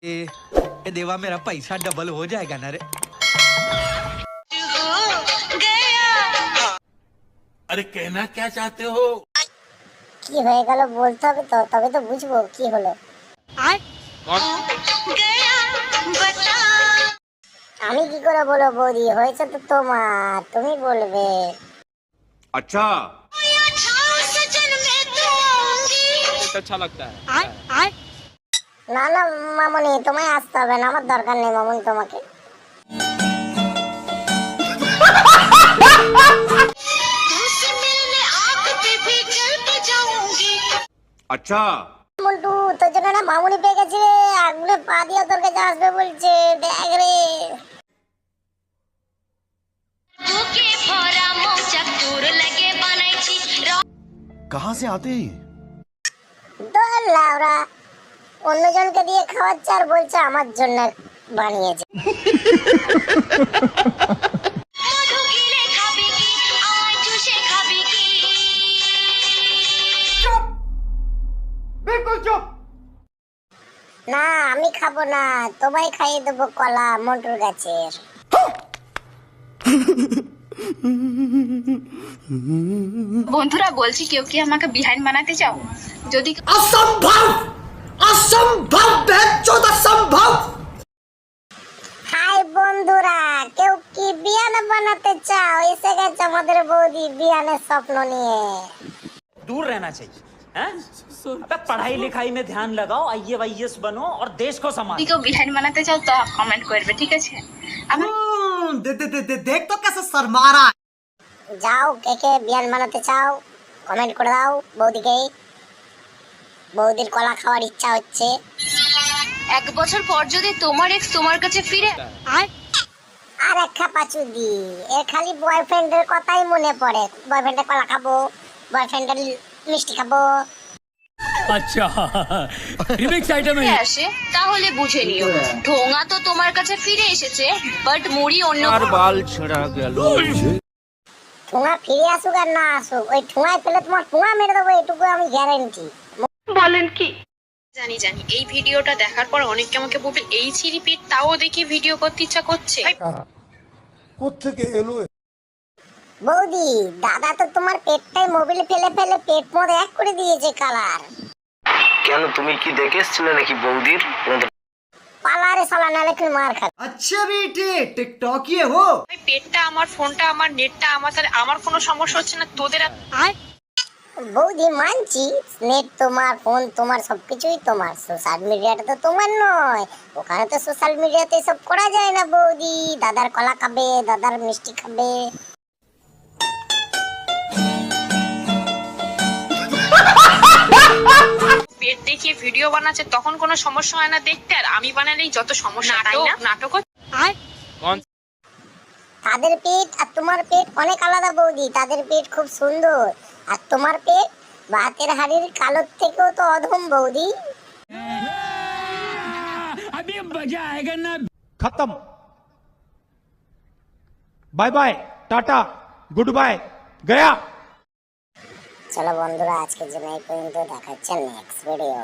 ये देवा मेरा पैसा डबल हो जाएगा ना रे। अरे कहना क्या चाहते हो? কি হয়ে গেল বলতে হবে তো, তবে তো বুঝবো কি হলো। আমি কি করে বলবো বৌদি, হয়েছে তো তোমার, তুমি বলবে। अच्छा अच्छा लगता है। না না মামনি, তোমায় আসতে হবে না, আমার দরকার নেই মামনি তোমাকে। अच्छा মন্টু, তোর জন্য না মামনি পেয়ে গেছি রে, আগুনে পা দিয়ে তোর কাছে আসবে বলছে, দেখ রে। कहाँ से आते हैं? দোল লাউরা, অন্যজনকে দিয়ে খাওয়াচ্ছে আর বলছে আমার জন্য বানিয়েছে। না আমি খাবো না, তোমায় খাইয়ে দেবো কলা মন্টুর গাছের। বন্ধুরা বলছি, কেউ কি আমাকে বিহাইন্ড বানাতে চাও? যদি असंभव असंभव असंभव। হাই বন্ধুরা, কেউ কি বিয়ানে বানাতে চাও? এসে গেছে আমাদের বৌদি বিয়ানের স্বপ্ন নিয়ে। दूर रहना चाहिए हैं? अबे पढ़ाई लिखाई में ध्यान लगाओ, IAS बनो और देश को संभालो। কেউ বিহাইন্ড বানাতে চাও তো কমেন্ট করবে, ঠিক আছে? আমার देख तो कैसे शर्मा रहा है। যাও, কে কে বিয়ান বানাতে চাও কমেন্ট করে দাও বৌদিকে। বৌদির কলা খাওয়ার ইচ্ছা হচ্ছে। 1 বছর পর যদি তোমার এক্স তোমার কাছে ফিরে আর এক খাপাচু দি, এর খালি বয়ফ্রেন্ডের কথাই মনে পড়ে। বয়ফ্রেন্ডের কলা খাবো, বয়ফ্রেন্ডের মিষ্টি খাবো। अच्छा रिमिक्स आइटम है। আসে তাহলে বুঝে নিও, ঢোঙা তো তোমার কাছে ফিরে এসেছে, বাট মুড়ি অন্য। बाल छिड़ा गया। ঠুঙা ফিরে আসুক আর না আসুক, ওই ঠুঙায় ফেলে তোমার ঠুঙা মেরে দেবো, এটুকু আমি গ্যারেন্টি। জানি জানি এই ভিডিওটা দেখার পর অনেকে আমাকে বলবে এই রিপিট, তাও দেখি ভিডিও করতে ইচ্ছা করছে। বৌদি, দাদা তো তোমার পেটটাই মোবিল ফেলে ফেলে পেট মধ্যে এক করে দিয়েছে কালার। কেন তুমি কি দেখে এসেছিলে নাকি বৌদির? পালারে সালা, নালে তুমি মার খাবে। अच्छा बेटे टिकटॉक ये हो। ওই পেটটা আমার, ফোনটা আমার, নেটটা আমার, তাহলে আমার কোনো সমস্যা হচ্ছে না, তোদের বৌদি মানছি, নেট তোমার, ফোন তোমার, সবকিছুই তোমার। সোশ্যাল মিডিয়াটা তো তোমার নয়, ওখানে তো সোশ্যাল মিডিয়াতে সব করা যায় না বৌদি। দাদার কলা খাবে, দাদার মিষ্টি খাবে। পেট দেখিয়ে ভিডিও বানাচ্ছে তখন কোনো সমস্যা হয় না দেখতে, আর আমি বানালেই যত সমস্যা, তাই না? নাটক তাদের পেট আর তোমার পেট অনেক আলাদা বৌদি। তাদের পেট খুব সুন্দর, আর তোমার পেট ভাতের হাড়ির কালোর থেকেও তো অধম বৌদি। अभी मजा आएगा ना। खत्म। बाय बाय, टाटा, गुड बाय, गया। চলো বন্ধুরা, আজকের জন্য এই পর্যন্ত, দেখা হচ্ছে নেক্সট ভিডিও।